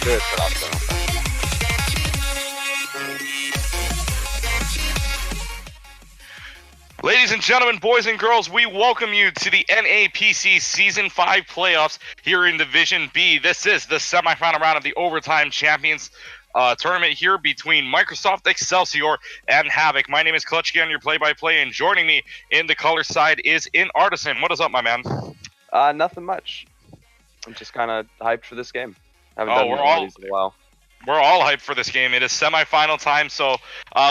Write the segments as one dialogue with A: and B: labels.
A: Good for that.
B: Ladies and gentlemen, boys and girls, we welcome you to the NAPC Season 5 playoffs here in Division B. This is the semifinal round of the Overtime Champions tournament here between Microsoft Excelsior and Havoc. My name is Klutchki, on your play-by-play, and joining me in the color side is In Artisan. What is up, my man?
A: Nothing much. I'm just kind of hyped for this game. Haven't done
B: we're
A: one of these in a while.
B: We're all hyped for this game. It is semifinal time, so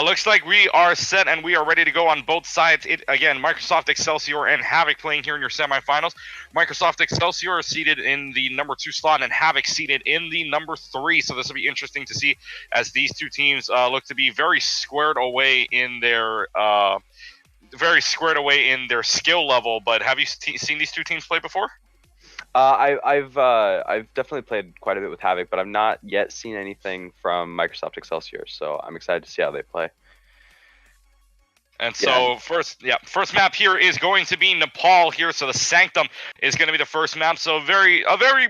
B: looks like we are set and we are ready to go on both sides. Again, Microsoft Excelsior and Havoc playing here in your semifinals. Microsoft Excelsior is seated in the number 2 slot and Havoc seated in the number 3. So this will be interesting to see as these two teams look to be very squared away in their skill level. But have you seen these two teams play before?
A: I've definitely played quite a bit with Havoc, but I've not yet seen anything from Microsoft Excelsior, so I'm excited to see how they play.
B: And so first map here is going to be Nepal here. So the Sanctum is going to be the first map. So a very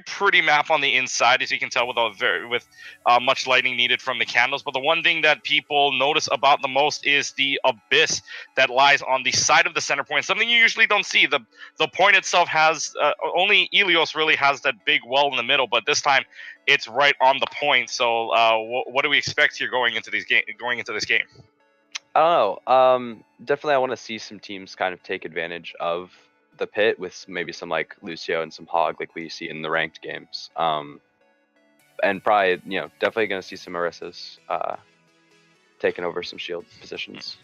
B: pretty map on the inside, as you can tell, with much lighting needed from the candles. But the one thing that people notice about the most is the abyss that lies on the side of the center point. Something you usually don't see. The point itself has only Ilios really has that big well in the middle, but this time it's right on the point. So what do we expect here going into this game?
A: I don't know. Definitely I want to see some teams kind of take advantage of the pit with maybe some like Lucio and some Hog like we see in the ranked games. And probably, definitely going to see some Marissas taking over some shield positions,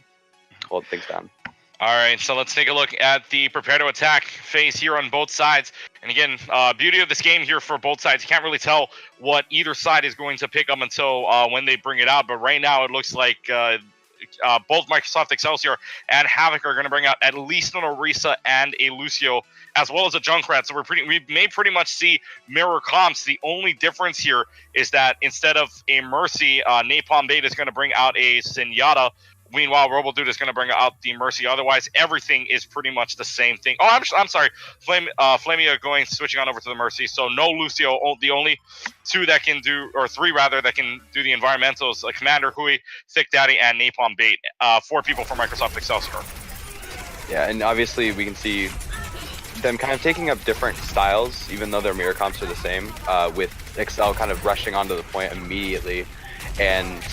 A: hold things down.
B: All right, so let's take a look at the prepare to attack phase here on both sides. And again, beauty of this game here for both sides, you can't really tell what either side is going to pick up until when they bring it out. But right now it looks like both Microsoft Excelsior and Havoc are going to bring out at least an Orisa and a Lucio, as well as a Junkrat. So we may pretty much see mirror comps. The only difference here is that instead of a Mercy, Napalm Bait is going to bring out a Zenyatta. Meanwhile, Robodude is going to bring out the Mercy. Otherwise, everything is pretty much the same thing. Oh, I'm sorry. Flamia switching on over to the Mercy. So no Lucio. The only 2 that can do, or 3 rather, that can do the environmentals: Commander Hui, Thick Daddy, and Napalm Bait. 4 people from Microsoft Excelsior.
A: Yeah, and obviously we can see them kind of taking up different styles, even though their mirror comps are the same. With Excel kind of rushing onto the point immediately, and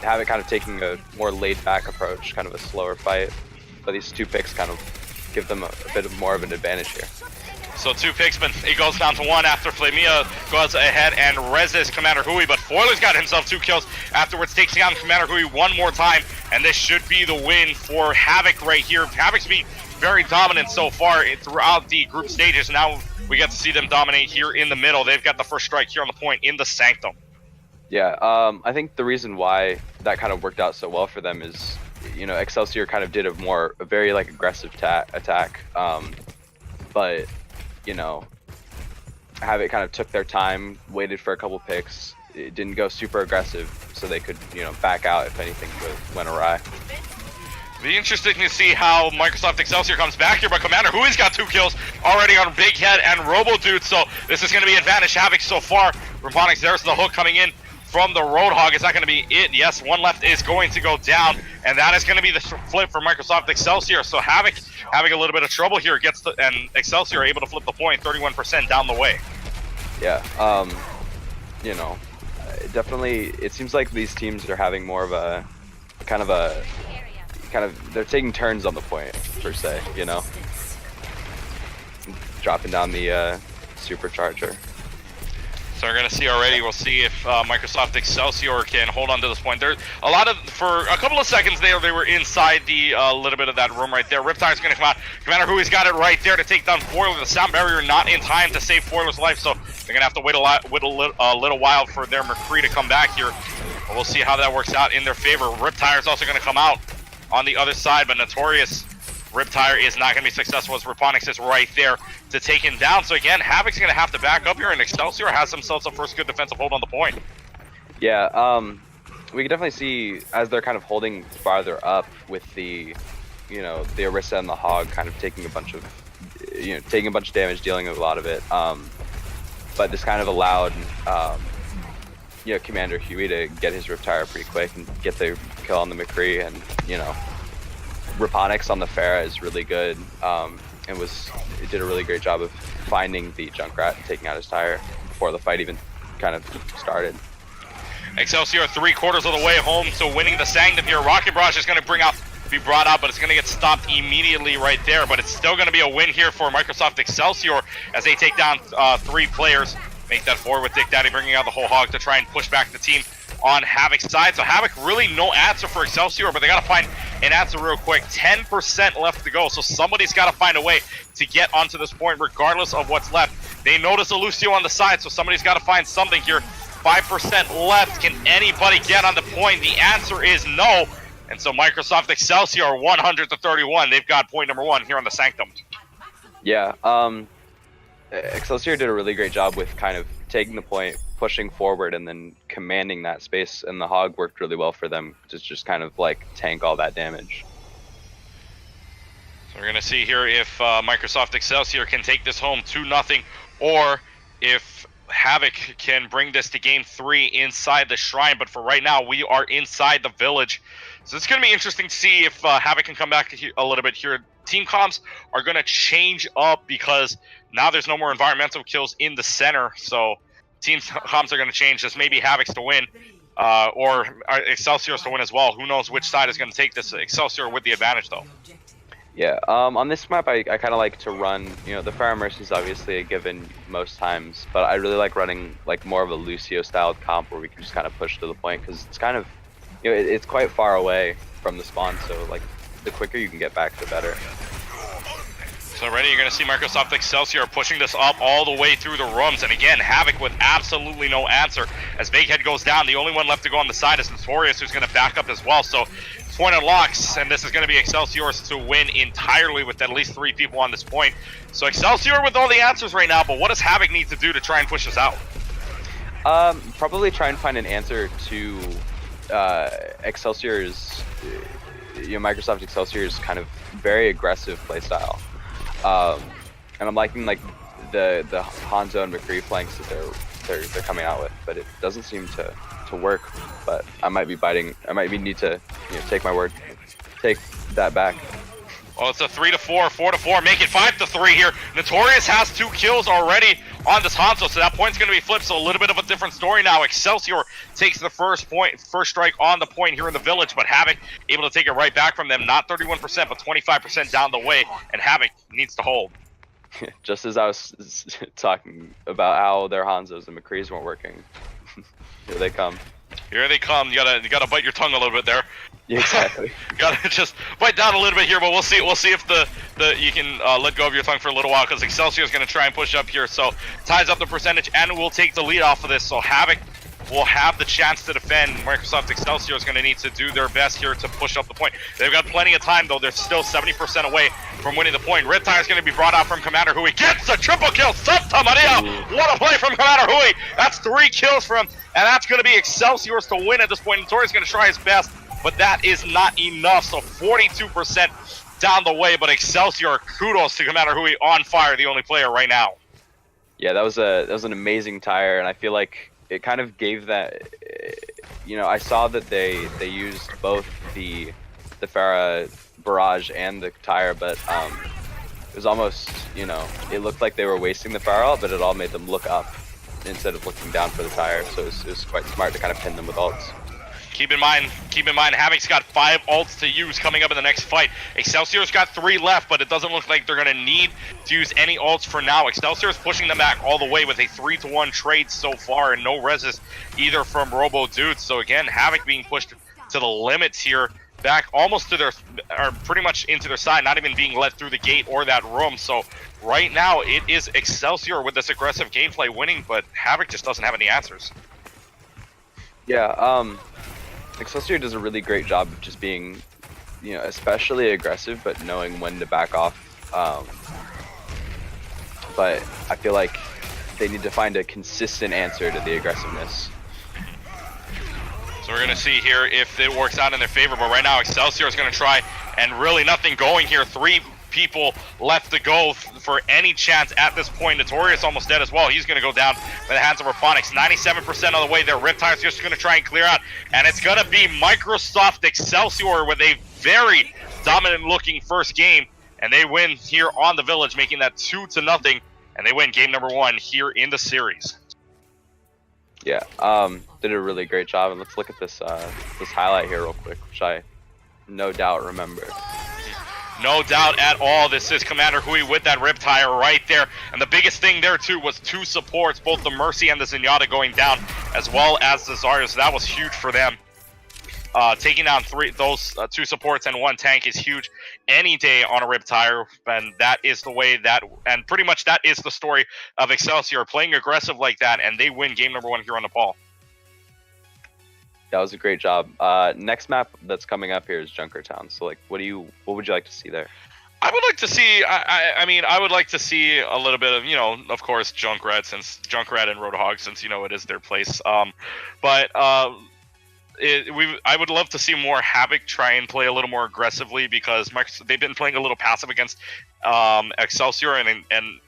A: Havoc kind of taking a more laid-back approach, kind of a slower fight. But these 2 picks kind of give them a bit more of an advantage here.
B: So 2 picks, but it goes down to 1 after Flamia goes ahead and reses Commander Hui. But Foiler's got himself 2 kills. Afterwards, takes down Commander Hui one more time. And this should be the win for Havoc right here. Havoc's been very dominant so far throughout the group stages. Now we get to see them dominate here in the middle. They've got the first strike here on the point in the Sanctum.
A: Yeah, I think the reason why that kind of worked out so well for them is, Excelsior kind of did a very like aggressive attack, but Havoc kind of took their time, waited for a couple picks. It didn't go super aggressive, so they could back out if anything went awry.
B: Be interesting to see how Microsoft Excelsior comes back here, but Commander Hui's got 2 kills already on Big Head and Robo Dude, so this is going to be advantage Havoc so far. Raponics, there's the hook coming in from the Roadhog. Is that going to be it? Yes, one left is going to go down, and that is going to be the flip for Microsoft Excelsior. So Havoc having a little bit of trouble here, and Excelsior able to flip the point, 31% down the way.
A: Yeah, you know, definitely, it seems like these teams are having more of a they're taking turns on the point, per se, you know? Dropping down the supercharger.
B: So we're going to see already, we'll see if Microsoft Excelsior can hold on to this point. There, for a couple of seconds there, they were inside the little bit of that room right there. Riptide's going to come out. Commander Hui's got it right there to take down Foiler. The sound barrier not in time to save Foiler's life, so they're going to have to wait a little while for their McCree to come back here. But we'll see how that works out in their favor. Riptide's also going to come out on the other side, but Notorious Riptire is not going to be successful as Raponics is right there to take him down. So again, Havoc's going to have to back up here, and Excelsior has themselves a first good defensive hold on the point.
A: Yeah, we can definitely see as they're kind of holding farther up with the, you know, the Orisa and the Hog kind of taking a bunch of, you know, taking a bunch of damage, dealing with a lot of it. But this kind of allowed, you know, Commander Huey to get his Riptire pretty quick and get the kill on the McCree, and, you know, Raponics on the Pharah is really good. It did a really great job of finding the Junkrat and taking out his tire before the fight even kind of started.
B: Excelsior 3/4 of the way home, so winning the Sanctum here. Rocket Barrage is going to be brought out, but it's going to get stopped immediately right there. But it's still going to be a win here for Microsoft Excelsior as they take down 3 players. Make that 4 with Dick Daddy bringing out the whole Hog to try and push back the team on Havoc's side. So Havoc really no answer for Excelsior, but they got to find an answer real quick. 10% left to go, so somebody's got to find a way to get onto this point regardless of what's left. They notice a Lucio on the side, so somebody's got to find something here. 5% left. Can anybody get on the point? The answer is no. And so Microsoft Excelsior 100-31. They've got point number 1 here on the Sanctum.
A: Yeah, Excelsior did a really great job with kind of taking the point, pushing forward, and then commanding that space, and the Hog worked really well for them to just kind of like tank all that damage.
B: So we're going to see here if Microsoft Excelsior can take this home 2-0, or if Havoc can bring this to game 3 inside the Shrine. But for right now, we are inside the village. So it's going to be interesting to see if Havoc can come back a little bit here. Team comps are going to change up because now there's no more environmental kills in the center. So team comps are going to change. This may be Havoc's to win, or Excelsior's to win as well. Who knows which side is going to take this? Excelsior with the advantage, though.
A: Yeah, on this map, I kind of like to run, you know, the Pharah Mercy is obviously a given most times, but I really like running like more of a Lucio-styled comp where we can just kind of push to the point, because it's kind of, you know, it's quite far away from the spawn, so like the quicker you can get back, the better.
B: So already you're going to see Microsoft Excelsior pushing this up all the way through the rooms, and again, Havoc with absolutely no answer. As Big Head goes down, the only one left to go on the side is Notorious, who's going to back up as well. So point unlocks, and this is going to be Excelsior's to win entirely with at least 3 people on this point. So Excelsior with all the answers right now, but what does Havoc need to do to try and push this out?
A: Probably try and find an answer to Excelsior's, you know, Microsoft Excelsior's kind of very aggressive playstyle. And I'm liking like the Hanzo and McCree flanks that they're coming out with, but it doesn't seem to work. But I might be need to, you know, take my word, take that back.
B: Well, it's a 3-4, 4-4, make it 5-3 here. Notorious has 2 kills already on this Hanzo, so that point's going to be flipped. So a little bit of a different story now. Excelsior takes the first strike on the point here in the village, but Havoc able to take it right back from them. Not 31%, but 25% down the way, and Havoc needs to hold.
A: Just as I was talking about how their Hanzos and McCrees weren't working, here they come.
B: Here they come. You gotta bite your tongue a little bit there.
A: Yeah, exactly.
B: Gotta just bite down a little bit here, but we'll see. We'll see if you can let go of your tongue for a little while, because Excelsior is gonna try and push up here. So ties up the percentage, and we'll take the lead off of this. So Havoc will have the chance to defend. Microsoft Excelsior is going to need to do their best here to push up the point. They've got plenty of time, though. They're still 70% away from winning the point. Red Tire is going to be brought out from Commander Hui. Gets the triple kill. Santa Maria. What a play from Commander Hui. That's 3 kills from him, and that's going to be Excelsior's to win at this point. Notorious is going to try his best but that is not enough. So 42% down the way, but Excelsior, kudos to Commander Hui, on fire, the only player right now.
A: Yeah, that was an amazing tire, and I feel like it kind of gave that. You know, I saw that they used both the Pharah barrage and the tire, but it was almost, you know, it looked like they were wasting the Pharah, but it all made them look up instead of looking down for the tire. So it was quite smart to kind of pin them with ults.
B: Keep in mind, Havoc's got 5 ults to use coming up in the next fight. Excelsior's got 3 left, but it doesn't look like they're going to need to use any ults for now. Excelsior's pushing them back all the way with a 3-to-1 trade so far, and no resist either from Robo Dudes. So again, Havoc being pushed to the limits here, back almost to their, or pretty much into their side, not even being let through the gate or that room. So right now, it is Excelsior with this aggressive gameplay winning, but Havoc just doesn't have any answers.
A: Yeah, Excelsior does a really great job of just being, you know, especially aggressive, but knowing when to back off. But I feel like they need to find a consistent answer to the aggressiveness.
B: So we're going to see here if it works out in their favor, but right now Excelsior is going to try, and really nothing going here. 3 people left to go for any chance at this point. Notorious almost dead as well. He's going to go down by the hands of Raphonics. 97% of the way there. Riptide's just going to try and clear out, and it's going to be Microsoft Excelsior with a very dominant looking first game, and they win here on the Village, making that 2-0, and they win game number 1 here in the series.
A: Yeah, did a really great job, and let's look at this this highlight here real quick, which I no doubt remember.
B: No doubt at all, this is Commander Hui with that Riptide right there, and the biggest thing there too was 2 supports, both the Mercy and the Zenyatta going down, as well as the Zarya, so that was huge for them. Taking down those 2 supports and 1 tank is huge any day on a Riptide, and that is the way that, and pretty much that is the story of Excelsior, playing aggressive like that, and they win game number 1 here on Nepal.
A: That was a great job. Next map that's coming up here is Junkertown. So, like, what would you like to see there?
B: I would like to see, I mean, I would like to see a little bit of, you know, of course, Junkrat and Roadhog, since, you know, it is their place. But I would love to see more Havoc try and play a little more aggressively, because they've been playing a little passive against Excelsior, and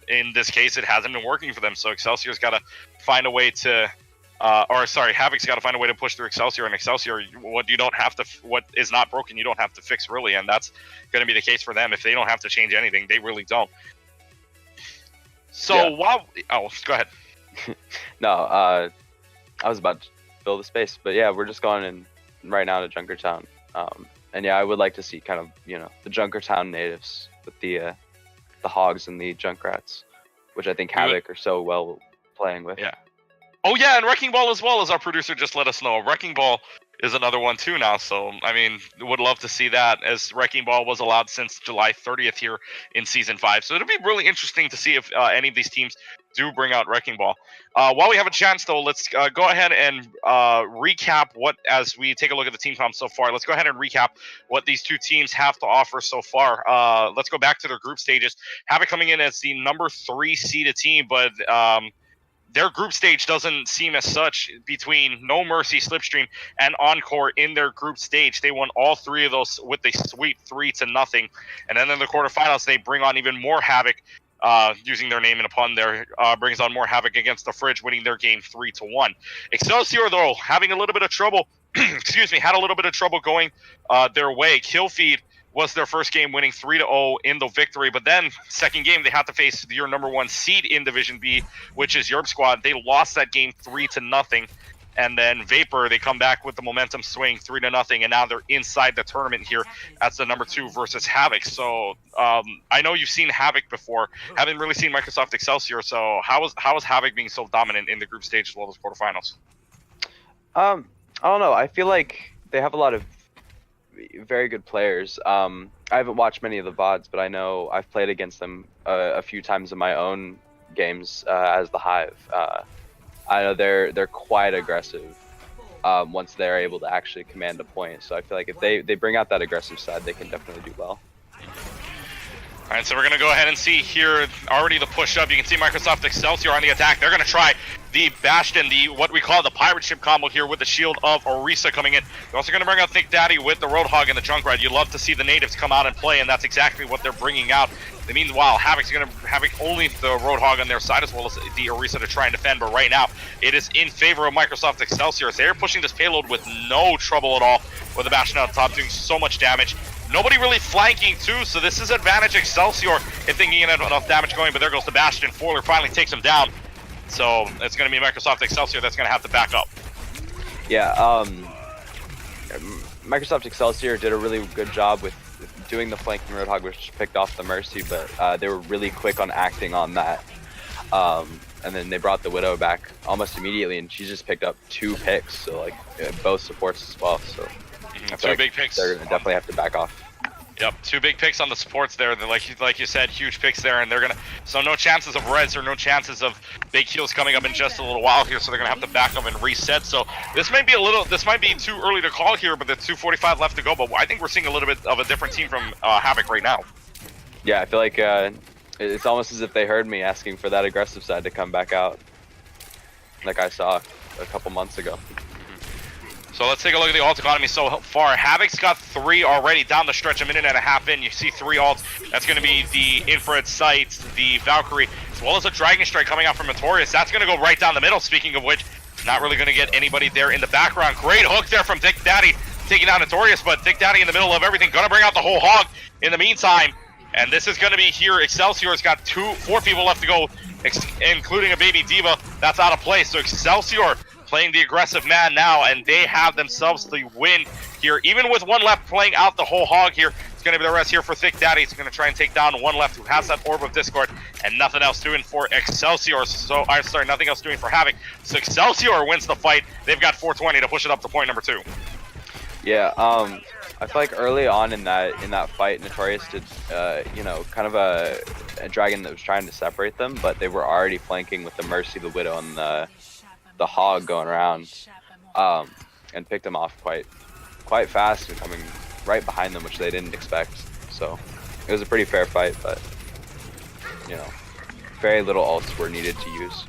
B: in this case, it hasn't been working for them. So Excelsior's got to find a way to, Havoc's got to find a way to push through Excelsior, and Excelsior, what is not broken, you don't have to fix, really, and that's going to be the case for them. If they don't have to change anything, they really don't. So go ahead.
A: No, I was about to fill the space, but yeah, we're just going in right now to Junkertown, and yeah, I would like to see kind of, you know, the Junkertown natives with the Hogs and the Junkrats, which I think Havoc are so well playing with.
B: Yeah. Oh yeah, and Wrecking Ball as well, as our producer just let us know. Wrecking Ball is another one too now, so I mean, would love to see that, as Wrecking Ball was allowed since July 30th here in Season 5. So it'll be really interesting to see if any of these teams do bring out Wrecking Ball. While we have a chance though, let's go ahead and recap as we take a look at the team comp so far. Let's go ahead and recap what these 2 teams have to offer so far. Let's go back to their group stages. Havoc coming in as the number 3 seeded team, but their group stage doesn't seem as such. Between No Mercy, Slipstream, and Encore in their group stage, they won all 3 of those with a sweep 3-0. And then in the quarterfinals, they bring on even more Havoc, using their name and upon their brings on more Havoc against the Fridge, winning their game 3-1. Excelsior, though, having a little bit of trouble, had a little bit of trouble going their way. Killfeed was their first game, winning 3-0 in the victory. But then, second game, they had to face your number 1 seed in Division B, which is Yerb Squad. They lost that game 3-0. And then Vapor, they come back with the momentum swing 3-0, and now they're inside the tournament here as the number 2 versus Havoc. So I know you've seen Havoc before, haven't really seen Microsoft Excelsior. So how is Havoc being so dominant in the group stage as well as quarterfinals?
A: I don't know. I feel like they have a lot of very good players. I haven't watched many of the VODs, but I know I've played against them a few times in my own games as the Hive. I know they're quite aggressive once they're able to actually command a point. So I feel like if they bring out that aggressive side, they can definitely do well.
B: All right, so we're going to go ahead and see here already the push up. You can see Microsoft Excelsior on the attack. They're going to try the Bastion, the what we call the pirate ship combo here with the shield of Orisa coming in. They're also going to bring out Thick Daddy with the Roadhog and the Junkrat. You'd love to see the natives come out and play, and that's exactly what they're bringing out. Meanwhile, Havoc's going to Havoc only the Roadhog on their side as well as the Orisa to try and defend, but right now it is in favor of Microsoft Excelsior. They're pushing this payload with no trouble at all, with the Bastion on top doing so much damage. Nobody really flanking too, so this is advantage Excelsior if they can get enough damage going, but there goes the Bastion. Foiler finally takes him down. So it's going to be Microsoft Excelsior that's going to have to back up.
A: Yeah, Microsoft Excelsior did a really good job with doing the flanking Roadhog, which picked off the Mercy, but they were really quick on acting on that. And then they brought the Widow back almost immediately, and she just picked up 2 picks, so like both supports as well. So I feel
B: 2 big picks.
A: They're gonna definitely have to back off.
B: Yep, 2 big picks on the supports there. They're like you said, huge picks there, and they're gonna no chances of res or no chances of big heals coming up in just a little while here. So they're gonna have to back up and reset. So this might be too early to call here, but there's 2:45 left to go. But I think we're seeing a little bit of a different team from Havoc right now.
A: Yeah, I feel like it's almost as if they heard me asking for that aggressive side to come back out, like I saw a couple months ago.
B: So let's take a look at the ult economy so far. Havoc's got 3 already down the stretch, a minute and a half in. You see 3 ults. That's going to be the Infrared Sights, the Valkyrie, as well as a Dragon Strike coming out from Notorious. That's going to go right down the middle, speaking of which. Not really going to get anybody there in the background. Great hook there from Thick Daddy, taking out Notorious, but Thick Daddy in the middle of everything. Going to bring out the whole hog in the meantime. And this is going to be here. Excelsior's got 4 people left to go, including a baby Diva. That's out of place. So Excelsior playing the aggressive man now, and they have themselves the win here. Even with 1 left playing out the whole hog here, it's going to be the rest here for Thick Daddy. He's going to try and take down 1 left who has that Orb of Discord, and nothing else doing for Excelsior. So, I'm sorry, nothing else doing for Havoc. So Excelsior wins the fight. They've got 420 to push it up to point number 2.
A: Yeah, I feel like early on in that fight, Notorious did, kind of a dragon that was trying to separate them, but they were already flanking with the Mercy, the Widow, and the Hog going around, and picked them off quite fast and coming right behind them, which they didn't expect. So it was a pretty fair fight, but very little ults were needed to use.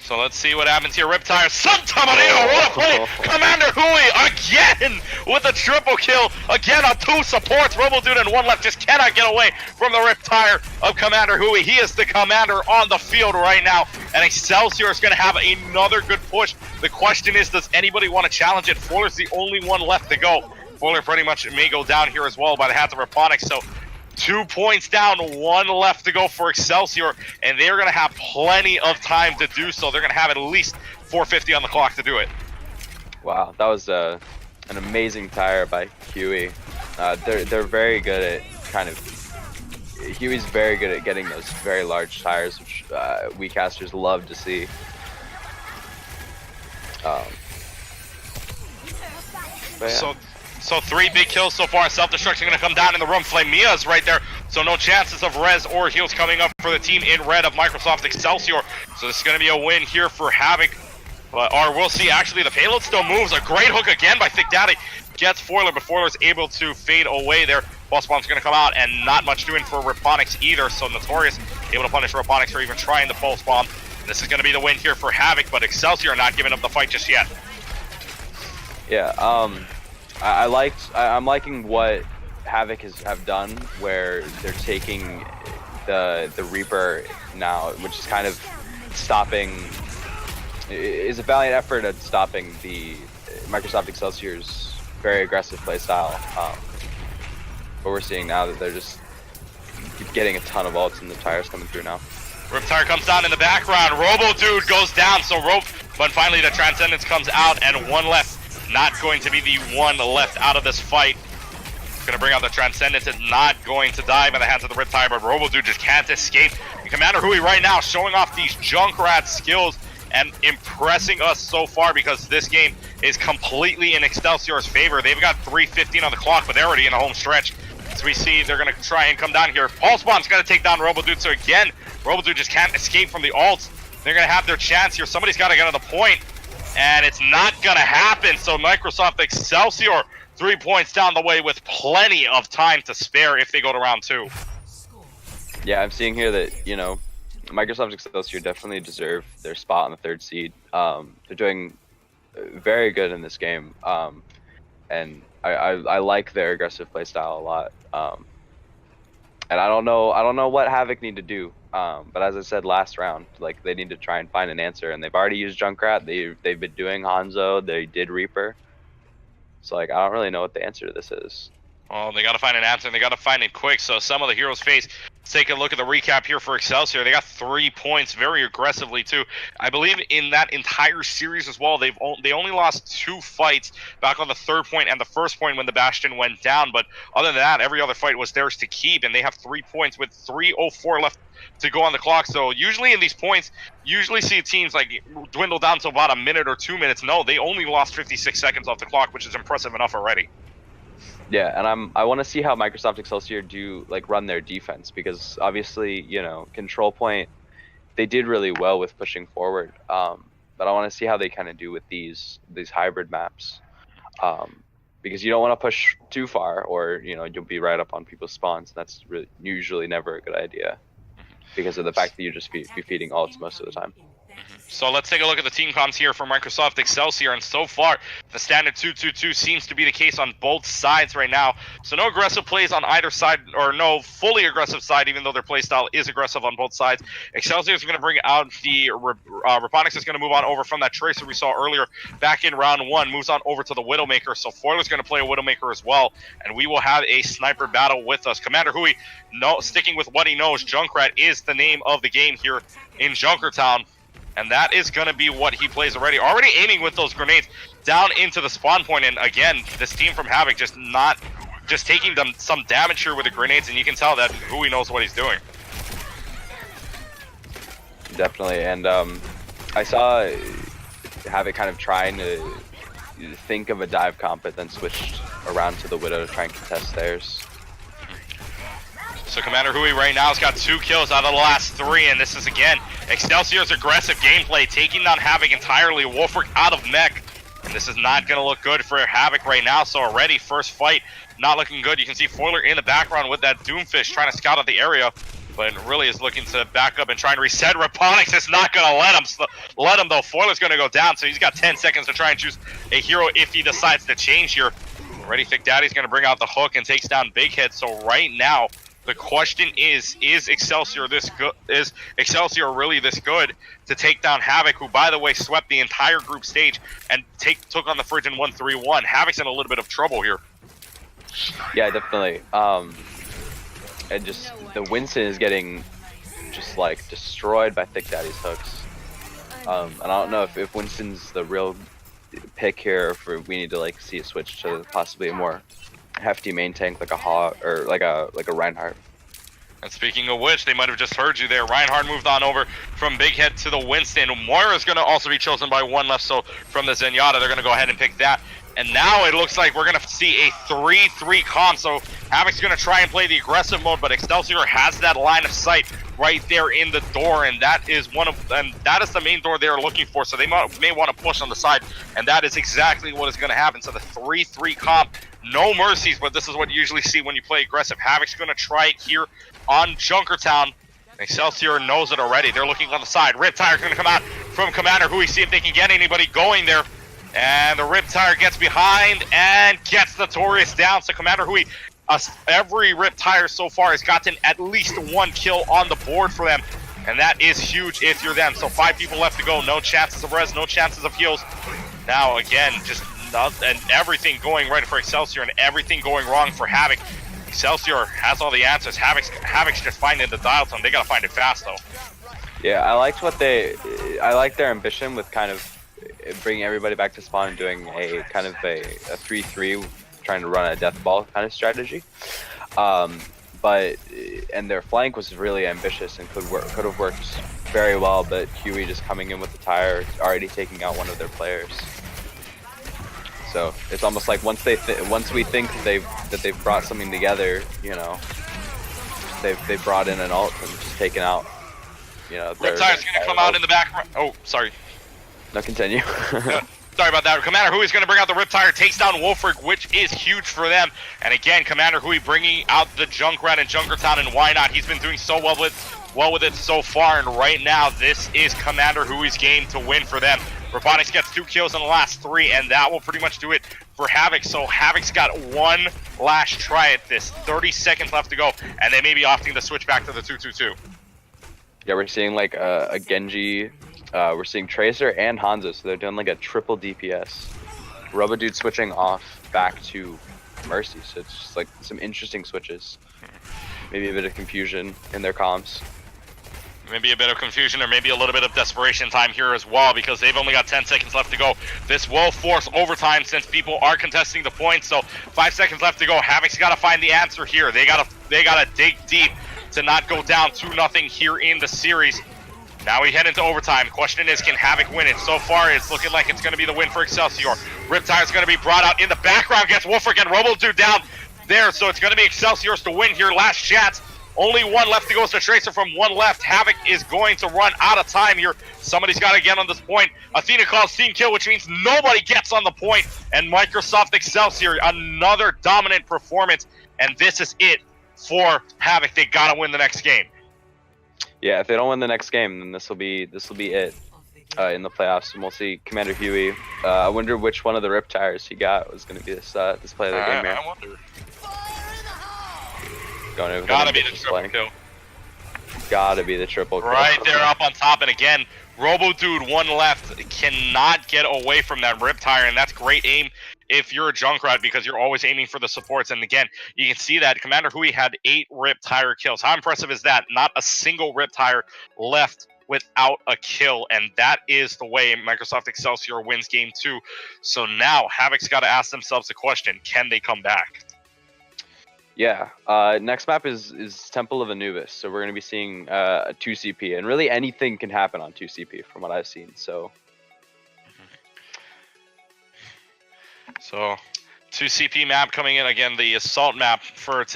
B: So let's see what happens here. Riptire, Santa Maria, what a play! Commander Hui again with a triple kill. Again on 2 supports. Robodude and 1 left just cannot get away from the Riptire of Commander Hui. He is the commander on the field right now. And Excelsior is going to have another good push. The question is, does anybody want to challenge it? Foiler's the only one left to go. Foiler pretty much may go down here as well by the hands of Raponics. So 2 points down, 1 left to go for Excelsior, and they're going to have plenty of time to do so. They're going to have at least 4:50 on the clock to do it.
A: Wow, that was an amazing tire by Huey. They're very good at Huey's very good at getting those very large tires, which we casters love to see. But yeah.
B: So 3 big kills so far. Self-destruction going to come down in the room. Flame Mia's right there. So no chances of res or heals coming up for the team in red of Microsoft Excelsior. So this is going to be a win here for Havoc. Or we'll see. Actually, the payload still moves. A great hook again by Thick Daddy. Gets Foiler, but Foiler's able to fade away there. Pulse Bomb's going to come out, and not much doing for Raponics either. So Notorious able to punish Raponics for even trying the Pulse Bomb. This is going to be the win here for Havoc, but Excelsior not giving up the fight just yet.
A: Yeah, I'm liking what Havoc have done, where they're taking the Reaper now, which is kind of is a valiant effort at stopping the Microsoft Excelsior's very aggressive playstyle. But we're seeing now that they're just keep getting a ton of ults and the tires coming through now.
B: Riptire comes down in the background. Robodude goes down, but finally the Transcendence comes out, and 1 left. Not going to be the 1 left out of this fight. Going to bring out the Transcendence. It's not going to die by the hands of the Riptire, but Robodude just can't escape. And Commander Hui right now showing off these Junkrat skills and impressing us so far, because this game is completely in Excelsior's favor. They've got 3:15 on the clock, but they're already in the home stretch. As we see, they're going to try and come down here. Pulse Bomb's going to take down Robodude. So again, Robodude just can't escape from the ults. They're going to have their chance here. Somebody's got to get to the point. And it's not going to happen. So Microsoft Excelsior 3 points down the way with plenty of time to spare if they go to round 2.
A: Yeah, I'm seeing here that, Microsoft Excelsior definitely deserve their spot on the 3rd seed. They're doing very good in this game, and I like their aggressive playstyle a lot. And I don't know what Havoc need to do. But as I said last round, like they need to try and find an answer, and they've already used Junkrat. They've been doing Hanzo. They did Reaper. So like I don't really know what the answer to this is.
B: Well, they got to find an answer, and they got to find it quick. So some of the heroes face. Let's take a look at the recap here for Excelsior. They got 3 points very aggressively too. I believe in that entire series as well, they only lost 2 fights back on the 3rd point and the 1st point when the Bastion went down. But other than that, every other fight was theirs to keep, and they have 3 points with 3:04 left to go on the clock. So usually in these points, usually see teams like dwindle down to about a minute or 2 minutes. No, they only lost 56 seconds off the clock, which is impressive enough already.
A: Yeah, and I want to see how Microsoft Excelsior run their defense, because obviously, you know, control point, they did really well with pushing forward. But I want to see how they kind of do with these hybrid maps, because you don't want to push too far, or you know you'll be right up on people's spawns. That's usually never a good idea, because of the fact that you just be feeding ults most of the time.
B: So let's take a look at the team comms here for Microsoft Excelsior, and so far the standard 2-2-2 seems to be the case on both sides right now. So no aggressive plays on either side, or no fully aggressive side, even though their play style is aggressive on both sides. Excelsior is going to bring out the Raponics is going to move on over from that Tracer we saw earlier back in round 1, moves on over to the Widowmaker. So Foiler's going to play a Widowmaker as well, and we will have a sniper battle with us. Commander Hui, sticking with what he knows, Junkrat is the name of the game here in Junkertown. And that is going to be what he plays already aiming with those grenades down into the spawn point. And again, this team from Havoc just taking them some damage here with the grenades, and you can tell that Hui knows what he's doing.
A: Definitely, and I saw Havoc kind of trying to think of a dive comp, but then switched around to the Widow to try and contest theirs.
B: So Commander Hui right now has got 2 kills out of the last 3, and this is again Excelsior's aggressive gameplay, taking down Havoc entirely. Wolfric out of mech, and this is not going to look good for Havoc right now. So already first fight not looking good. You can see Foiler in the background with that Doomfish trying to scout out the area, but really is looking to back up and try and reset. Raponics is not going to let him though. Foiler's going to go down, so he's got 10 seconds to try and choose a hero if he decides to change here. Already Thick Daddy's going to bring out the hook and takes down Big Head. So right now, the question is Excelsior this good? Is Excelsior really this good to take down Havoc, who, by the way, swept the entire group stage and took on the Fridge in 1-3-1? Havoc's in a little bit of trouble here.
A: Yeah, definitely. And just the Winston is getting just like destroyed by Thick Daddy's hooks. And I don't know if Winston's the real pick here, or if we need to like see a switch to possibly a more hefty main tank like a Hawk or like a Reinhardt.
B: And speaking of which, they might have just heard you there. Reinhardt moved on over from Big Head to the Winston. Moira's going to also be chosen by 1 left, so from the Zenyatta, they're going to go ahead and pick that. And now it looks like we're going to see a 3-3 comp, so Havoc's going to try and play the aggressive mode, but Excelsior has that line of sight right there in the door, and that is the main door they're looking for, so they may want to push on the side, and that is exactly what is going to happen. So the 3-3 comp, no mercies, but this is what you usually see when you play aggressive. Havoc's going to try it here on Junkertown. Excelsior knows it already. They're looking on the side. Riptire's going to come out from Commander Hui, see if they can get anybody going there. And the Riptire gets behind and gets the Taurus down. So Commander Hui, every Riptire so far has gotten at least 1 kill on the board for them. And that is huge if you're them. So 5 people left to go. No chances of res, no chances of heals. Now again, and everything going right for Excelsior and everything going wrong for Havoc. Excelsior has all the answers. Havoc's just finding the dial tone. They gotta find it fast though.
A: Yeah, I like their ambition with kind of bringing everybody back to spawn and doing a kind of a 3-3, trying to run a death ball kind of strategy. But their flank was really ambitious and could have worked very well, but Huey just coming in with the tire, already taking out one of their players. So it's almost like once we think that they've brought something together, you know, they've brought in an ult and just taken out, you know.
B: Riptire's gonna come out in the back. Oh, sorry.
A: No, continue.
B: Sorry about that. Commander Hui is going to bring out the Riptire, takes down Wolfric, which is huge for them. And again, Commander Hui bringing out the Junkrat and Junkertown, and why not? He's been doing so well with well with it so far, and right now this is Commander Hui's game to win for them. Robotics gets 2 kills in the last 3, and that will pretty much do it for Havoc. So Havoc's got one last try at this. 30 seconds left to go, and they may be opting to switch back to the 2-2-2.
A: Yeah, we're seeing like a Genji, we're seeing Tracer and Hanzo, so they're doing like a triple DPS. Robodude switching off back to Mercy, so it's just like some interesting switches. Maybe a bit of confusion in their comms.
B: Maybe a bit of confusion or maybe a little bit of desperation time here as well, because they've only got 10 seconds left to go. This will force overtime since people are contesting the points, so 5 seconds left to go. Havoc's got to find the answer here. They gotta dig deep to not go down 2-0 here in the series. Now we head into overtime. The question is, can Havoc win it? So far, it's looking like it's going to be the win for Excelsior. Riptire's going to be brought out in the background, gets Wolfric and Robodude down there, so it's going to be Excelsior's to win here. Last chance. Only one left to go. So Tracer from one left. Havoc is going to run out of time here. Somebody's got to get on this point. Athena calls team kill, which means nobody gets on the point. And Microsoft Excelsior, another dominant performance. And this is it for Havoc. They got to win the next game.
A: Yeah, if they don't win the next game, then this will be it in the playoffs. And we'll see Commander Huey. I wonder which one of the Riptires he got was going to be this play of the game here.
B: I wonder.
A: Gotta be the triple kill. Gotta be the triple kill.
B: Right there up on top, and again, Robodude one left cannot get away from that Riptire, and that's great aim if you're a Junkrat, because you're always aiming for the supports. And again, you can see that Commander Hui had 8 Riptire kills. How impressive is that? Not a single Riptire left without a kill, and that is the way Microsoft Excelsior wins game 2. So now Havoc's got to ask themselves the question, can they come back?
A: Yeah, next map is Temple of Anubis, so we're going to be seeing a 2CP, and really anything can happen on 2CP from what I've seen, so.
B: 2CP map coming in, again, the Assault map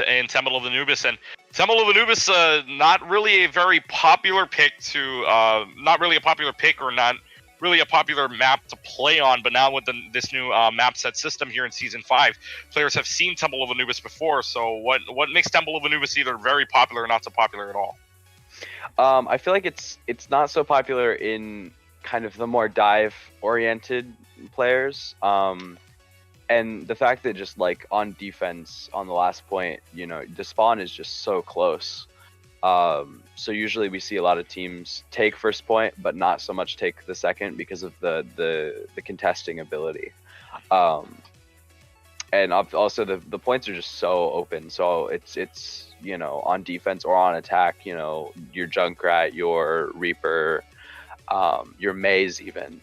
B: in Temple of Anubis, and Temple of Anubis, not really a very popular pick not really a popular pick or not really a popular map to play on, but now with this new map set system here in Season 5, players have seen Temple of Anubis before, so what makes Temple of Anubis either very popular or not so popular at all?
A: I feel like it's not so popular in kind of the more dive-oriented players, and the fact that just like on defense, on the last point, you know, the spawn is just so close. So usually we see a lot of teams take first point, but not so much take the second because of the contesting ability. And also the points are just so open. So it's you know, on defense or on attack, you know, your Junkrat, your Reaper, your Maze even,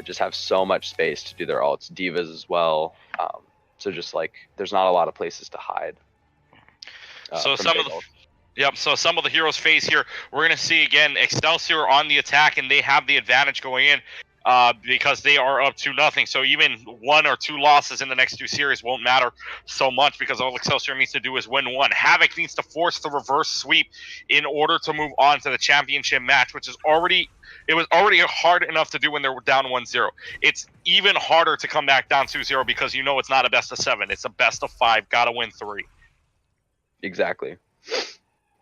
A: just have so much space to do their ults. Divas as well. So just like there's not a lot of places to hide.
B: So some of the heroes phase here, we're going to see again Excelsior on the attack, and they have the advantage going in because they are up 2-0. So even 1 or 2 losses in the next 2 series won't matter so much, because all Excelsior needs to do is win 1. Havoc needs to force the reverse sweep in order to move on to the championship match, which is already hard enough to do when they're down 1-0. It's even harder to come back down 2-0 because you know it's not a best of 7, it's a best of 5. Gotta win 3.
A: Exactly.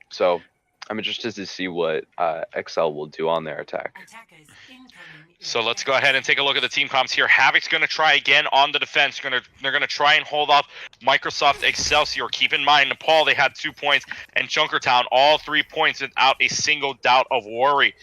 A: So I'm interested to see what Excel will do on their attack.
B: So let's go ahead and take a look at the team comps here. Havoc's going to try again on the defense. They're going to try and hold off Microsoft Excelsior. Keep in mind, Nepal, they had 2 points, and Junkertown, all 3 points without a single doubt or worry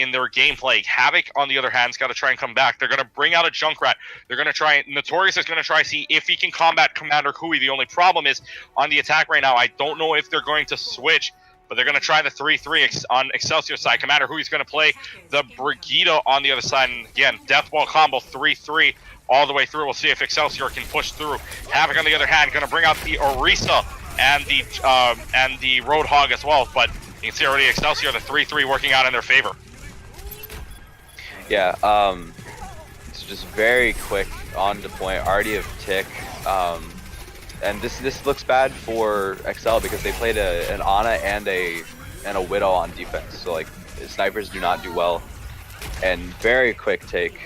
B: in their gameplay. Havoc, on the other hand, has got to try and come back. They're going to bring out a Junkrat. They're going to try, Notorious is going to try see if he can combat Commander Hui. The only problem is on the attack right now, I don't know if they're going to switch, but they're going to try the 3-3 on Excelsior side. Commander Hui's going to play the Brigida on the other side. And again, Deathwall combo 3-3 all the way through. We'll see if Excelsior can push through. Havoc, on the other hand, going to bring out the Orisa and the Roadhog as well, but you can see already Excelsior, the 3-3 working out in their favor.
A: Yeah, it's just very quick, on the point, already of tick. And this looks bad for Excel because they played an Ana and a Widow on defense. So like snipers do not do well. And very quick take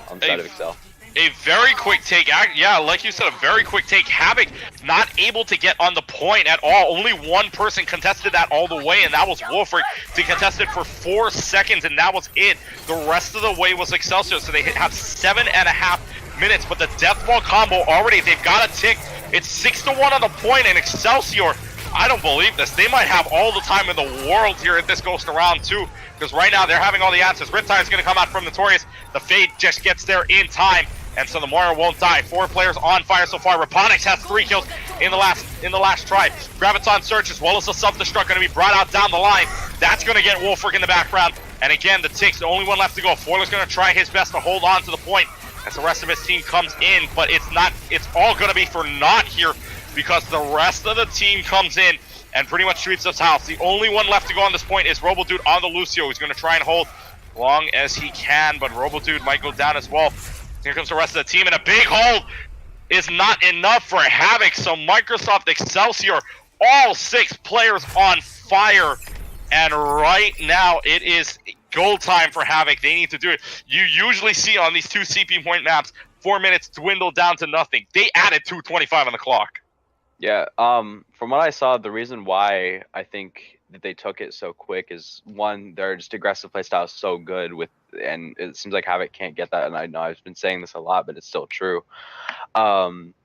A: on the side of Excel.
B: A very quick take. Yeah, like you said, a very quick take. Havoc not able to get on the point at all. Only one person contested that all the way, and that was Wolfric. They contested for 4 seconds, and that was it. The rest of the way was Excelsior, so they have 7.5 minutes. But the death ball combo already, they've got a tick. It's 6-1 on the point, and Excelsior, I don't believe this. They might have all the time in the world here if this goes to round 2. Because right now they're having all the answers. Riptide is going to come out from Notorious. The Fade just gets there in time. And so the Moira won't die. 4 players on fire so far. Raponics has 3 kills in the last try. Graviton Search as well as the Self-Destruct going to be brought out down the line. That's going to get Wolfric in the background. And again, the Tick's the only one left to go. Foiler's going to try his best to hold on to the point as the rest of his team comes in. But it's all going to be for naught here because the rest of the team comes in and pretty much sweeps this house. The only one left to go on this point is Robodude on the Lucio. He's going to try and hold long as he can, but Robodude might go down as well. Here comes the rest of the team, and a big hold is not enough for Havoc. So Microsoft Excelsior, all 6 players on fire. And right now, it is goal time for Havoc. They need to do it. You usually see on these 2 CP point maps, 4 minutes dwindle down to nothing. They added 2:25 on the clock.
A: Yeah, from what I saw, the reason why I think that they took it so quick is, one, their just aggressive playstyle is so good with, and it seems like Havoc can't get that, and I know I've been saying this a lot, but it's still true. Havoc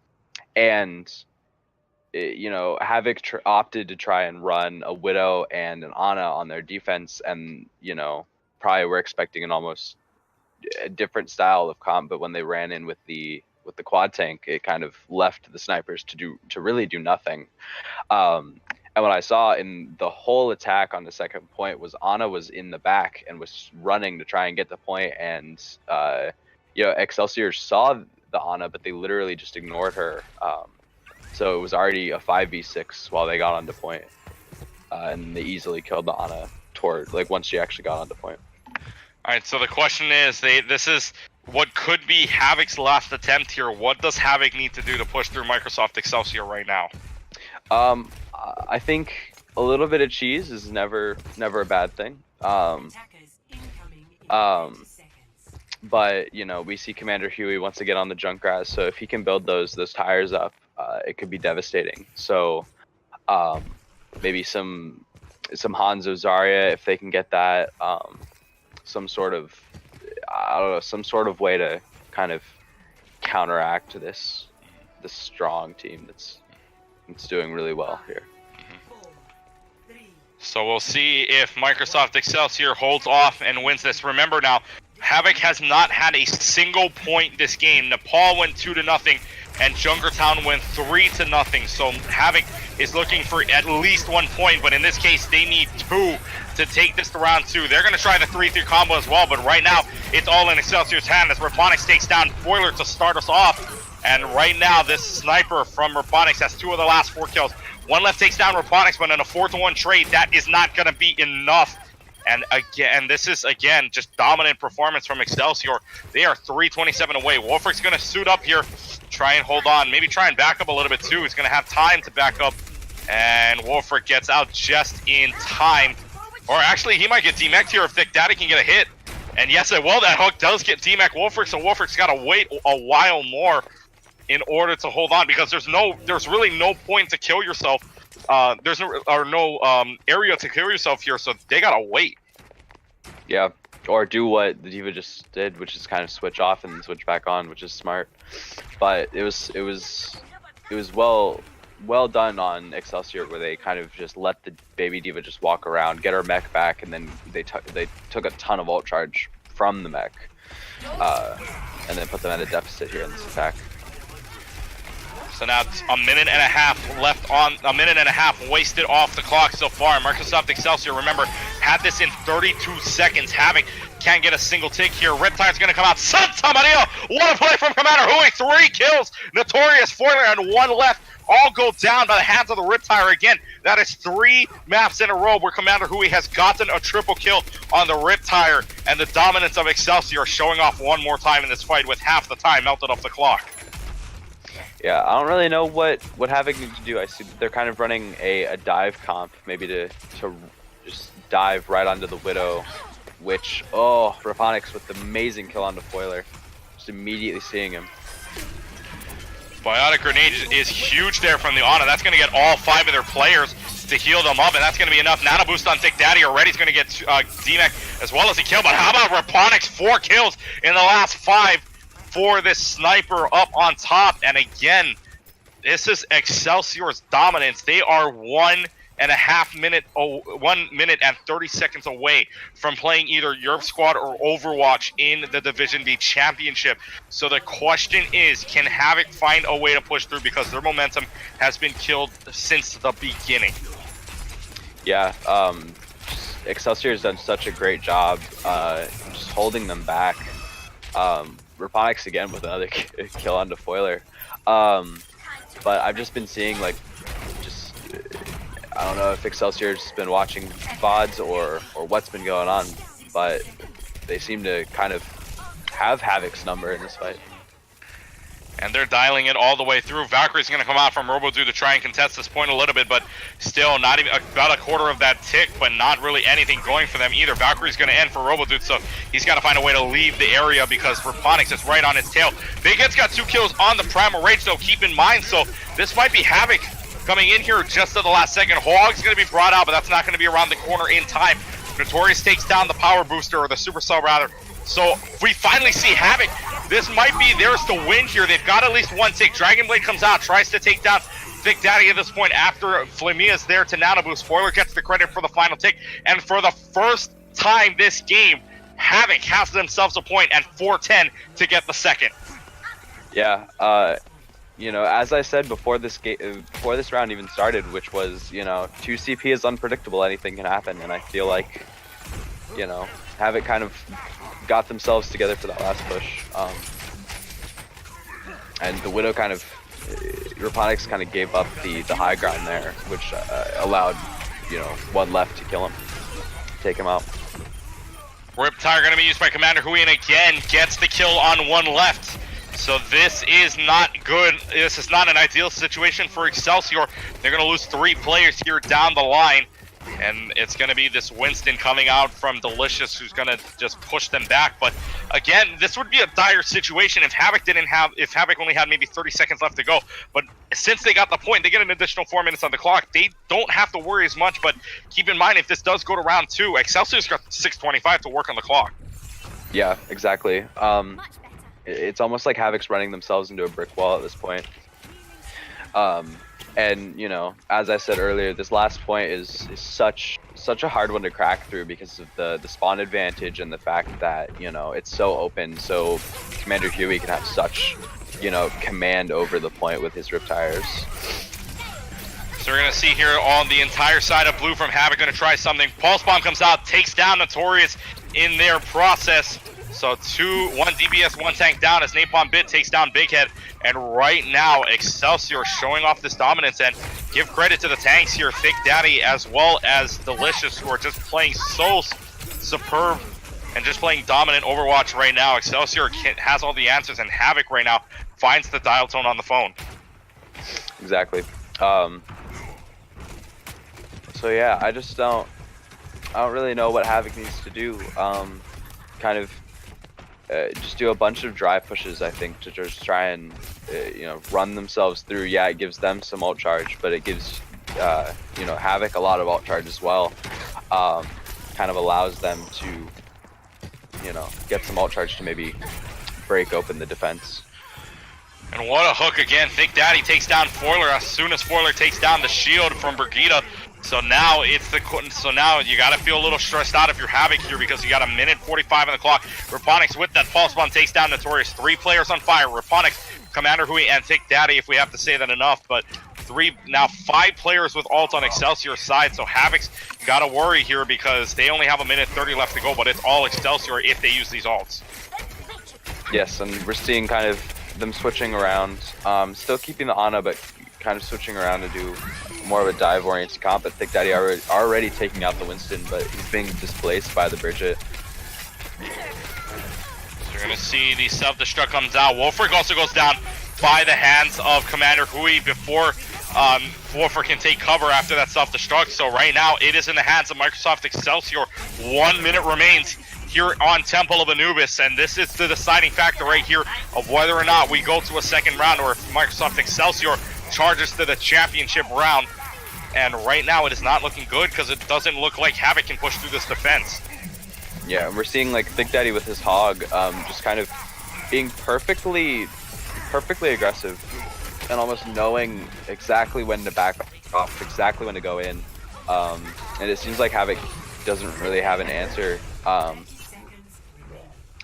A: opted to try and run a Widow and an Ana on their defense, and, probably were expecting an almost different style of comp, but when they ran in with the quad tank, it kind of left the snipers to really do nothing. And what I saw in the whole attack on the second point was Ana was in the back and was running to try and get the point, and Excelsior saw the Ana, but they literally just ignored her. So it was already a 5v6 while they got onto point, and they easily killed the Ana once she actually got onto point.
B: All right, so the question is, this is what could be Havoc's last attempt here. What does Havoc need to do to push through Microsoft Excelsior right now?
A: I think a little bit of cheese is never a bad thing. But we see Commander Huey wants to get on the Junkrat, so if he can build those tires up, it could be devastating. So maybe some Hanzo Zarya, if they can get that, some sort of way to kind of counteract this strong team that's doing really well here.
B: So we'll see if Microsoft Excelsior holds off and wins this. Remember now, Havoc has not had a single point this game. Nepal went 2-0, and Junkertown went 3-0. So Havoc is looking for at least 1 point, but in this case, they need 2 to take this to round 2. They're going to try the 3-3 combo as well, but right now, it's all in Excelsior's hand as Raponics takes down Foiler to start us off. And right now, this sniper from Raponics has 2 of the last 4 kills. 1 left takes down Raponics, but in a 4-1 trade, that is not going to be enough. And again, this is, just dominant performance from Excelsior. They are 3:27 away. Wolfric's going to suit up here, try and hold on. Maybe try and back up a little bit, too. He's going to have time to back up. And Wolfric gets out just in time. Or actually, he might get DMAC'd here if Thick Daddy can get a hit. And yes, that hook does get DMAC Wolfric, so Wolfric's got to wait a while more in order to hold on, because there's really no point to kill yourself. There's no area to kill yourself here, so they gotta wait.
A: Yeah, or do what the D.Va just did, which is kind of switch off and switch back on, which is smart. But it was well done on Excelsior, where they kind of just let the baby D.Va just walk around, get her mech back, and then they took a ton of ult charge from the mech, and then put them at a deficit here in this attack.
B: So now it's a minute and a half left on, a minute and a half wasted off the clock so far. Microsoft Excelsior, remember, had this in 32 seconds. Havoc can't get a single tick here. Riptide's going to come out. Santa Maria! What a play from Commander Hui. 3 kills. Notorious Foiler and 1 left. All go down by the hands of the Riptire again. That is 3 maps in a row where Commander Hui has gotten a triple kill on the Riptire. And the dominance of Excelsior showing off one more time in this fight with half the time melted off the clock.
A: Yeah, I don't really know what Havoc needs to do. I see they're kind of running a dive comp, maybe to just dive right onto the Widow, which, Raponics with the amazing kill onto Foiler. just immediately seeing him.
B: Biotic Grenade is huge there from the Ana. That's going to get all 5 of their players to heal them up, and that's going to be enough. Nano Boost on Thick Daddy already is going to get DMAC as well as a kill, but how about Raponics? 4 kills in the last 5 for this sniper up on top, and again, this is Excelsior's dominance. They are 1 minute and 30 seconds away from playing either Europe Squad or Overwatch in the Division B Championship. So the question is, can Havoc find a way to push through, because their momentum has been killed since the beginning?
A: Yeah, Excelsior has done such a great job just holding them back. Raponics again with another kill on Defoiler. But I've just been seeing, like, I don't know if Excelsior's been watching VODs or what's been going on, but they seem to kind of have Havoc's number in this fight.
B: And they're dialing it all the way through. Valkyrie's going to come out from RoboDude to try and contest this point a little bit, but still not even about a quarter of that tick, but not really anything going for them either. Valkyrie's going to end for RoboDude, so he's got to find a way to leave the area because Raponics is right on his tail. Big Head's got 2 kills on the Primal Rage, though, keep in mind, so this might be Havoc coming in here just at the last second. Hog's going to be brought out, but that's not going to be around the corner in time. Notorious takes down the Power Booster, or the Supercell rather. So we finally see Havoc. This might be theirs to win here. They've got at least 1 tick. Dragonblade comes out, tries to take down Thick Daddy at this point after Flamia's there to Nano Boost. Spoiler gets the credit for the final tick. And for the first time this game, Havoc has themselves a point at 4-10 to get the second.
A: Yeah, you know, as I said before this round even started, which was, you know, 2 CP is unpredictable, anything can happen, and I feel like, you know, Havoc kind of got themselves together for that last push. And the Widow kind of, Raponics kind of gave up the high ground there, which allowed, you know, 1 left to kill him, take him out.
B: Riptire going to be used by Commander Hui, and again gets the kill on 1 left. So this is not good. This is not an ideal situation for Excelsior. They're going to lose 3 players here down the line. And it's going to be this Winston coming out from Delicious who's going to just push them back. But again, this would be a dire situation if Havoc only had maybe 30 seconds left to go. But since they got the point, they get an additional 4 minutes on the clock. They don't have to worry as much, but keep in mind, if this does go to round 2, Excelsior's got 6:25 to work on the clock.
A: Yeah, exactly. It's almost like Havoc's running themselves into a brick wall at this point. And, you know, as I said earlier, this last point is such a hard one to crack through because of the spawn advantage and the fact that, you know, it's so open, so Commander Huey can have such, you know, command over the point with his Riptires.
B: So we're going to see here on the entire side of blue from Havoc going to try something. Pulse Bomb comes out, takes down Notorious in their process. So 1 DBS, 1 tank down as Napalm Bit takes down Big Head. And right now, Excelsior showing off this dominance, and give credit to the tanks here, Thick Daddy as well as Delicious, who are just playing so superb and just playing dominant Overwatch right now. Excelsior has all the answers, and Havoc right now finds the dial tone on the phone.
A: Exactly. So yeah, I don't really know what Havoc needs to do. Kind of just do a bunch of drive pushes, I think, to just try and you know, run themselves through. Yeah, it gives them some ult charge, but it gives you know, Havoc a lot of ult charge as well. Kind of allows them to, you know, get some ult charge to maybe break open the defense.
B: And what a hook again. Thick Daddy takes down Foiler as soon as Foiler takes down the shield from Brigitte. So now you gotta feel a little stressed out if you're Havoc here, because you got 1 minute 45 on the clock. Raponics with that Pulse Bomb takes down Notorious. 3 players on fire. Raponics, Commander Hui, and Thick Daddy, if we have to say that enough. But 5 players with ult on Excelsior's side. So Havoc's gotta worry here because they only have 1 minute 30 left to go, but it's all Excelsior if they use these ults.
A: Yes, and we're seeing kind of them switching around. Still keeping the Ana, but kind of switching around to do more of a dive-oriented comp. But Thick Daddy already taking out the Winston, but he's being displaced by the Bridget.
B: So you're gonna see the self-destruct comes out. Wolfric also goes down by the hands of Commander Hui before Wolfric can take cover after that self-destruct. So right now it is in the hands of Microsoft Excelsior. 1 minute remains here on Temple of Anubis, and this is the deciding factor right here of whether or not we go to a second round or if Microsoft Excelsior charges to the championship round. And right now it is not looking good because it doesn't look like Havoc can push through this defense.
A: Yeah, and we're seeing like Thick Daddy with his hog, just kind of being perfectly aggressive and almost knowing exactly when to back off, exactly when to go in. And it seems like Havoc doesn't really have an answer,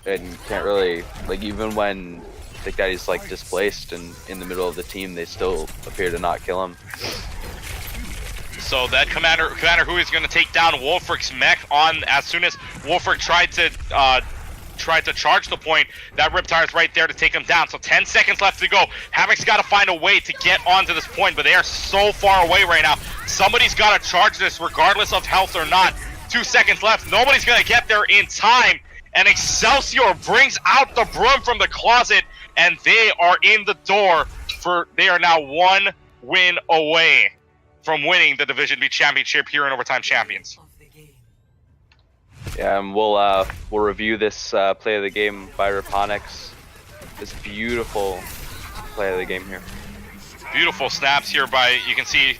A: and can't really, like, even when Thick Daddy's like displaced and in the middle of the team, they still appear to not kill him.
B: So that Commander Hui is going to take down Wolfric's mech on as soon as Wolfric tried to charge the point. That Riptire is right there to take him down. So 10 seconds left to go. Havoc's got to find a way to get onto this point, but they are so far away right now. Somebody's got to charge this regardless of health or not. 2 seconds left. Nobody's going to get there in time. And Excelsior brings out the broom from the closet, and they are in the door they are now 1 win away from winning the Division B championship here in Overtime Champions.
A: Yeah, and we'll review this play of the game by Raponics. This beautiful play of the game here.
B: Beautiful snaps here by, you can see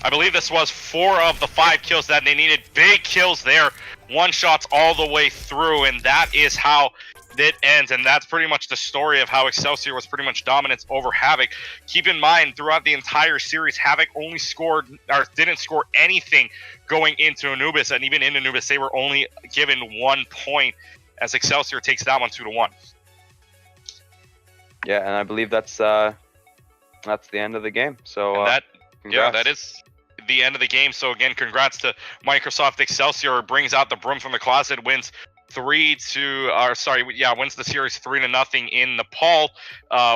B: I believe this was 4 of the 5 kills that they needed. Big kills there. 1-shots all the way through, and that is how it ends, and that's pretty much the story of how Excelsior was pretty much dominant over Havoc. Keep in mind, throughout the entire series, Havoc only didn't score anything going into Anubis, and even in Anubis, they were only given 1 point as Excelsior takes that one 2-1.
A: Yeah, and I believe that's the end of the game. So
B: that is the end of the game. So again, congrats to Microsoft Excelsior. Brings out the broom from the closet, wins wins the series 3-0 in Nepal,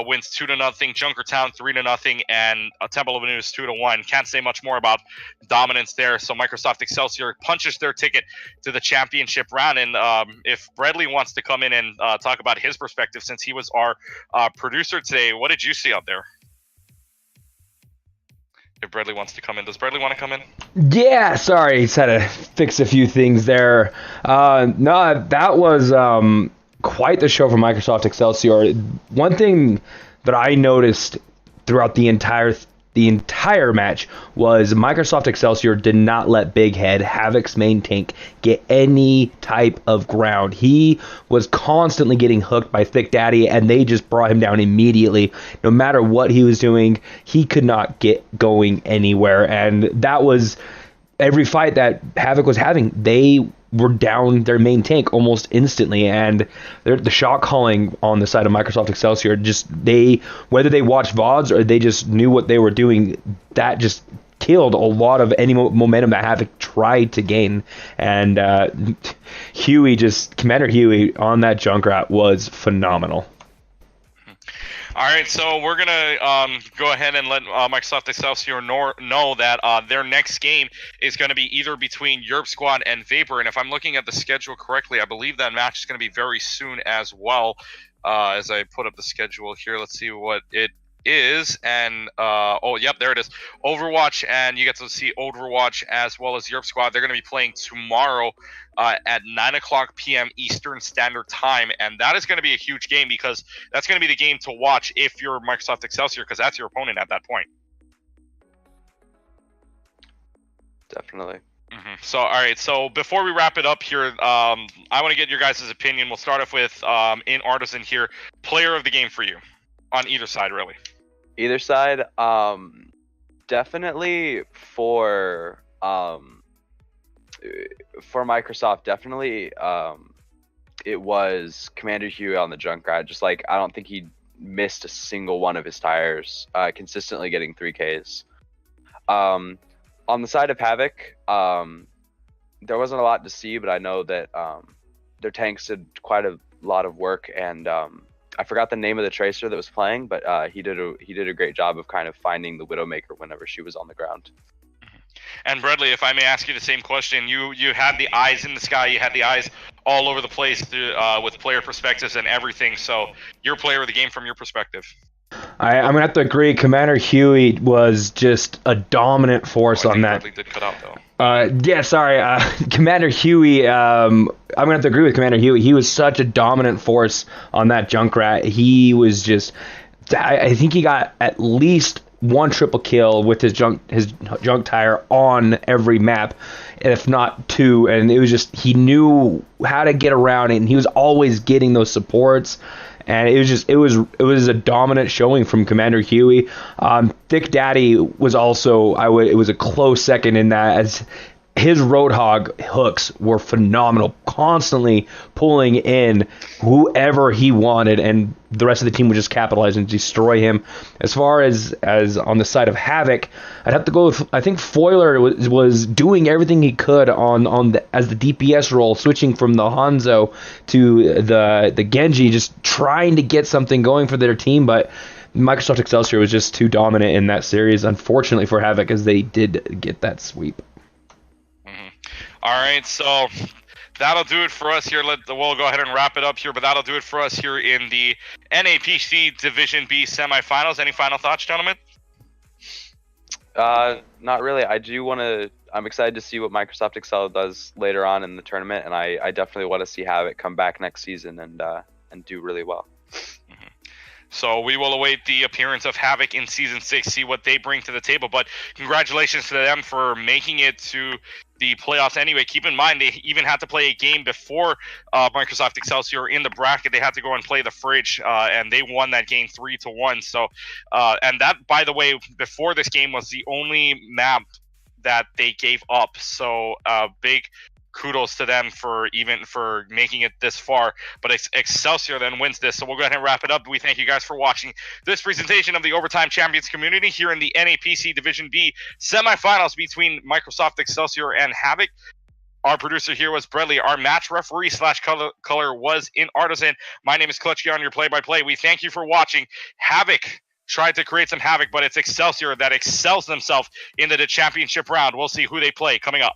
B: wins 2-0 Junkertown 3-0, and Temple of Anubis 2-1. Can't say much more about dominance there. So Microsoft Excelsior punches their ticket to the championship round. And if Bradley wants to come in and talk about his perspective, since he was our producer today, what did you see out there? If Bradley wants to come in. Does Bradley want to come in?
C: Yeah, sorry. Just had to fix a few things there. No, that was quite the show from Microsoft Excelsior. One thing that I noticed throughout the entire match was Microsoft Excelsior did not let Big Head, Havoc's main tank, get any type of ground. He was constantly getting hooked by Thick Daddy, and they just brought him down immediately. No matter what he was doing, he could not get going anywhere, and that was every fight that Havoc was having. They were down their main tank almost instantly, and the shot calling on the side of Microsoft Excelsior, whether they watched VODs or they just knew what they were doing, that just killed a lot of any momentum that Havoc tried to gain. And Commander Huey on that Junkrat was phenomenal.
B: All right, so we're going to go ahead and let Microsoft Excelsior know that their next game is going to be either between Yerp Squad and Vapor. And if I'm looking at the schedule correctly, I believe that match is going to be very soon as well. As I put up the schedule here, let's see what it is. And, there it is. Overwatch, and you get to see Overwatch as well as Yerp Squad. They're going to be playing tomorrow at 9:00 p.m. Eastern Standard Time, and that is going to be a huge game because that's going to be the game to watch if you're Microsoft Excelsior, because that's your opponent at that point.
A: Definitely.
B: Mm-hmm. So, all right. So before we wrap it up here, I want to get your guys' opinion. We'll start off with in Artisan here, player of the game for you on either side, really.
A: Either side, definitely for Microsoft, definitely it was Commander Huey on the Junkrat. Just like, I don't think he missed a single one of his tires, consistently getting 3Ks. On the side of Havoc, there wasn't a lot to see, but I know that their tanks did quite a lot of work, and I forgot the name of the tracer that was playing, but he did a great job of kind of finding the Widowmaker whenever she was on the ground.
B: And Bradley, if I may ask you the same question, you had the eyes in the sky, you had the eyes all over the place with player perspectives and everything. So your player of the game from your perspective.
C: I'm gonna have to agree. Commander Huey was just a dominant force on that.
B: Bradley did cut out though.
C: Yeah, sorry. Commander Huey, I'm going to have to agree with Commander Huey. He was such a dominant force on that Junkrat. He was just, I think he got at least one triple kill with his junk tire on every map, if not two. And it was just, he knew how to get around it, and he was always getting those supports. And it was a dominant showing from Commander Huey. Thick Daddy was also, it was a close second in that, as his Roadhog hooks were phenomenal, constantly pulling in whoever he wanted, and the rest of the team would just capitalize and destroy him. As far as on the side of Havoc, I'd have to go with, I think Foiler was doing everything he could as the DPS role, switching from the Hanzo to the Genji, just trying to get something going for their team, but Microsoft Excelsior was just too dominant in that series, unfortunately for Havoc, as they did get that sweep.
B: All right, so that'll do it for us here. We'll go ahead and wrap it up here, but that'll do it for us here in the NAPC Division B semifinals. Any final thoughts, gentlemen?
A: Not really. I'm excited to see what Microsoft Excel does later on in the tournament, and I definitely want to see Havoc come back next season and do really well.
B: So we will await the appearance of Havoc in Season 6, see what they bring to the table. But congratulations to them for making it to the playoffs anyway. Keep in mind, they even had to play a game before Microsoft Excelsior in the bracket. They had to go and play the Fridge, and they won that game 3-1. So, and that, by the way, before this game was the only map that they gave up. So big kudos to them for making it this far. But Excelsior then wins this. So we'll go ahead and wrap it up. We thank you guys for watching this presentation of the Overtime Champions community here in the NAPC Division B semifinals between Microsoft Excelsior and Havoc. Our producer here was Bradley. Our match referee / color was in Artisan. My name is Clutchy on your play-by-play. We thank you for watching. Havoc tried to create some havoc, but it's Excelsior that excels themselves into the championship round. We'll see who they play coming up.